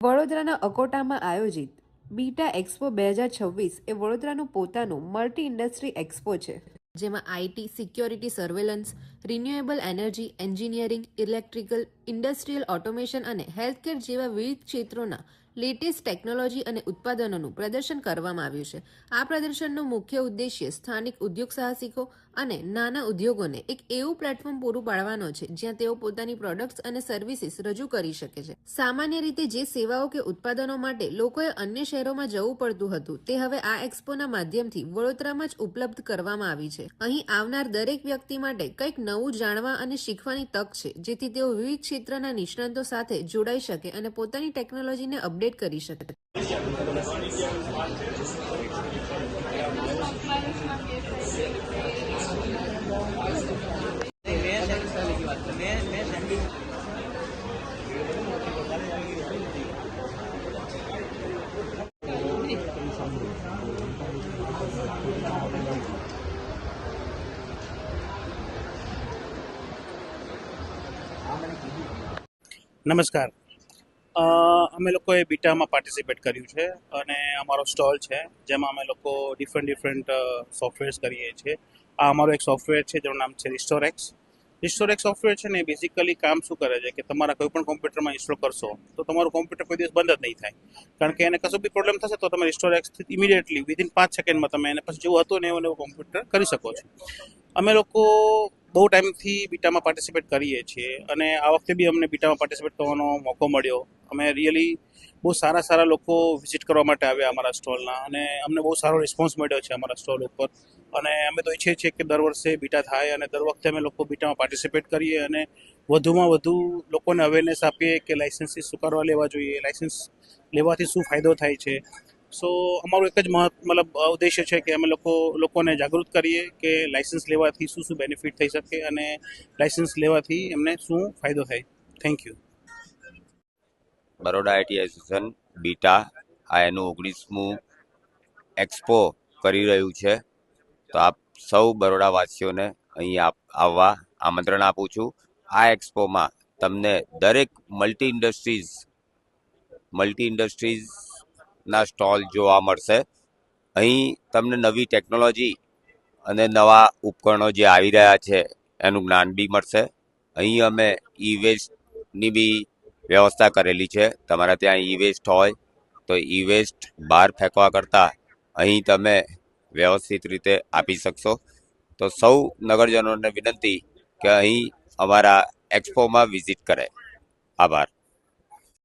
વડોદરાના અકોટામાં આયોજિત beta expo 2026 એ વડોદરાનું પોતાનું મલ્ટી ઇન્ડસ્ટ્રી એક્સપો છે, જેમાં IT, security, surveillance, renewable energy, engineering, electrical, industrial automation અને હેલ્થકેર જેવા વિવિધ ક્ષેત્રોના લેટેસ્ટ ટેકનોલોજી અને ઉત્પાદનોનું પ્રદર્શન કરવામાં આવ્યું છે. આ પ્રદર્શનનો મુખ્ય ઉદ્દેશ્ય સ્થાનિક ઉદ્યોગ સાહસિકો અને નાના ઉદ્યોગોને એક એવું પ્લેટફોર્મ પૂરું પાડવાનો છે જ્યાં તેઓ પોતાની પ્રોડક્ટ્સ અને સર્વિસીસ રજૂ કરી શકે છે. સામાન્ય રીતે જે સેવાઓ કે ઉત્પાદનો માટે લોકોએ અન્ય શહેરોમાં જવું પડતું હતું, તે હવે આ એક્સપોના માધ્યમથી વડોદરામાં જ ઉપલબ્ધ કરવામાં આવી છે. અહીં આવનાર દરેક વ્યક્તિ માટે કંઈક નવું જાણવા અને શીખવાની તક છે, જેથી તેઓ વિવિધ ક્ષેત્રના નિષ્ણાતો સાથે જોડાઈ શકે અને પોતાની ટેકનોલોજીને અપડેટ કરી શકે. નમસ્કાર. અમે લોકોએ બીટામાં પાર્ટિસિપેટ કર્યું છે અને અમારો સ્ટોલ છે જેમાં અમે લોકો ડિફરન્ટ સોફ્ટવેર્સ કરીએ છીએ. આ અમારો એક સોફ્ટવેર છે જેનું નામ છે રિસ્ટોરેક્સ. રિસ્ટોરેક્સ સોફ્ટવેર છે ને બેઝિકલી કામ શું કરે છે કે તમારા કોઈ પણ કોમ્પ્યુટરમાં ઇન્સ્ટોલ કરશો તો તમારું કોમ્પ્યુટર કોઈ દિવસ બંધ જ નહીં થાય, કારણ કે એને કશું બી પ્રોબ્લેમ થશે તો તમે રિસ્ટોરેક્સથી ઇમિડિયેટલી વિધિન 5 સેકન્ડમાં તમે એને પછી જેવું હતું ને એવું કોમ્પ્યુટર કરી શકો છો. અમે લોકો બહુ ટાઈમથી બીટામાં પાર્ટિસિપેટ કરીએ છીએ અને આ વખતે બી અમને બીટામાં પાર્ટિસિપેટ કરવાનો મોકો મળ્યો. અમે રિયલી બહુ સારા લોકો વિઝિટ કરવા માટે આવ્યા અમારા સ્ટોલના અને અમને બહુ સારો રિસ્પોન્સ મળ્યો છે અમારા સ્ટોલ ઉપર. અને અમે તો ઈચ્છીએ છીએ કે દર વર્ષે બીટા થાય અને દર વખતે અમે લોકો બીટામાં પાર્ટિસિપેટ કરીએ અને વધુમાં વધુ લોકોને અવેરનેસ આપીએ કે લાઇસન્સીસ શું કરવા લેવા જોઈએ, લાઇસન્સ લેવાથી શું ફાયદો થાય છે. સો અમારું એક જ મતલબ ઉદ્દેશ્ય છે કે અમે લોકોને જાગૃત કરીએ કે લાઇસન્સ લેવાથી શું બેનિફિટ થઈ શકે અને લાઇસન્સ લેવાથી એમને શું ફાયદો થાય. Thank you. Baroda IT association beta આ એનું 19મું એક્સપો કરી રહ્યું છે, તો આપ સૌ બરોડાવાસીઓને અહીં આવવા આમંત્રણ આપું છું. આ એક્સપોમાં તમને દરેક મલ્ટી ઇન્ડસ્ટ્રીઝના સ્ટોલ જોવા મળશે. અહીં તમને નવી ટેકનોલોજી અને નવા ઉપકરણો જે આવી રહ્યા છે એનું જ્ઞાન બી મળશે. અહીં અમે ઈ વેસ્ટની બી વ્યવસ્થા કરેલી છે. તમારા ત્યાં ઈ વેસ્ટ હોય તો ઈ વેસ્ટ બહાર ફેંકવા કરતાં અહીં તમે વ્યવસ્થિત રીતે આપી શકશો. તો સૌ નગરજનોને વિનંતી કે અહીં અમારા એક્સપોમાં વિઝિટ કરે. આભાર.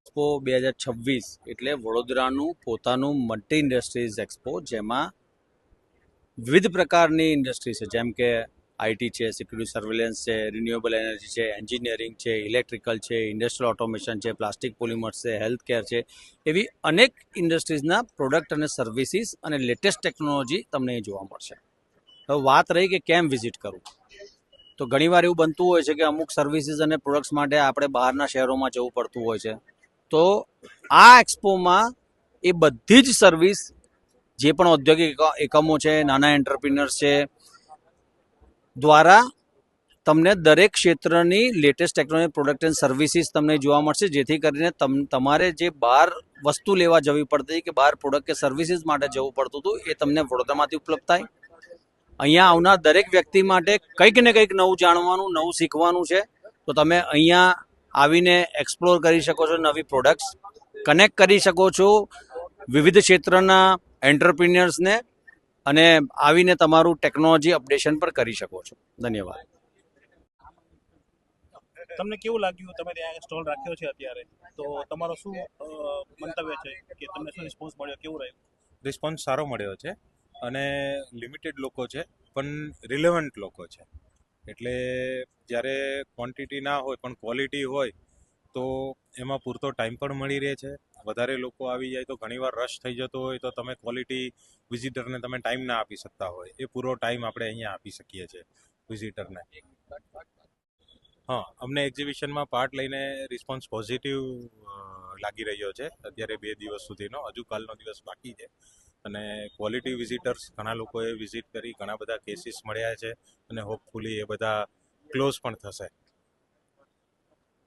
એક્સપો 2026 એટલે વડોદરાનું પોતાનું મલ્ટી ઇન્ડસ્ટ્રીઝ એક્સપો, જેમાં વિવિધ પ્રકારની ઇન્ડસ્ટ્રી છે, જેમ કે આઈટી છે, સિક્યુરિટી સર્વેલન્સ છે, રિન્યુએબલ એનર્જી છે, એન્જિનિયરિંગ છે, ઇલેક્ટ્રિકલ છે, ઇન્ડસ્ટ્રીયલ ઓટોમેશન છે, પ્લાસ્ટિક પોલિમર્સ છે, હેલ્થ કેર છે, એવી અનેક ઇન્ડસ્ટ્રીઝના પ્રોડક્ટ અને સર્વિસીસ અને લેટેસ્ટ ટેકનોલોજી તમને અહીં જોવા મળશે. હવે વાત રહી કે કેમ વિઝિટ કરવું, તો ઘણીવાર એવું બનતું હોય છે કે અમુક સર્વિસીસ અને પ્રોડક્ટ્સ માટે આપણે બહારના શહેરોમાં જવું પડતું હોય છે. તો આ એક્સપોમાં એ બધી જ સર્વિસ જે પણ ઔદ્યોગિક એકમો છે, નાના એન્ટરપ્રિનર્સ છે, દ્વારા તમને દરેક ક્ષેત્રની latest technology, product and services તમને જોવા મળશે, જેથી કરીને તમારે જે બહાર વસ્તુ લેવા જવી પડતી કે બહાર પ્રોડક્ટ કે સર્વિસીસ માટે જવું પડતું હતું, એ તમને વડોદરામાંથી ઉપલબ્ધ થાય. અહીંયા આવનાર દરેક વ્યક્તિ માટે કંઈક ને કંઈક નવું જાણવાનું, નવું શીખવાનું છે. તો તમે અહીંયા આવીને એક્સપ્લોર કરી શકો છો, નવી પ્રોડક્ટ્સ કનેક્ટ કરી શકો છો વિવિધ ક્ષેત્રના એન્ટરપ્રિન્યર્સને, અને આવીને તમારું ટેકનોલોજી અપડેશન પર કરી શકો છો. ધન્યવાદ. તમને કેવું લાગ્યું? તમે ત્યાં સ્ટોલ રાખ્યો છે અત્યારે, તો તમારો શું મંતવ્ય છે કે તમને શું રિસ્પોન્સ મળ્યો, કેવું રહ્યું? રિસ્પોન્સ સારો મળ્યો છે અને લિમિટેડ લોકો છે પણ રિલેવન્ટ લોકો છે. એટલે જ્યારે ક્વોન્ટિટી ના હોય પણ ક્વોલિટી હોય તો એમાં પૂરતો ટાઈમ પણ મળી રહે છે. વધારે લોકો આવી જાય તો ઘણીવાર રશ થઈ જતો હોય તો તમે ક્વોલિટી વિઝિટરને તમે ટાઈમ ના આપી શકતા હોય, એ પૂરો ટાઈમ આપણે અહીંયા આપી શકીએ છીએ વિઝિટરને. હા, અમને એક્ઝિબિશનમાં પાર્ટ લઈને રિસ્પોન્સ પોઝિટિવ લાગી રહ્યો છે અત્યારે 2 દિવસ સુધીનો. હજુ કાલનો દિવસ બાકી છે અને ક્વોલિટી વિઝિટર્સ ઘણા લોકોએ વિઝિટ કરી, ઘણા બધા કેસીસ મળ્યા છે અને હોપફુલી એ બધા ક્લોઝ પણ થશે.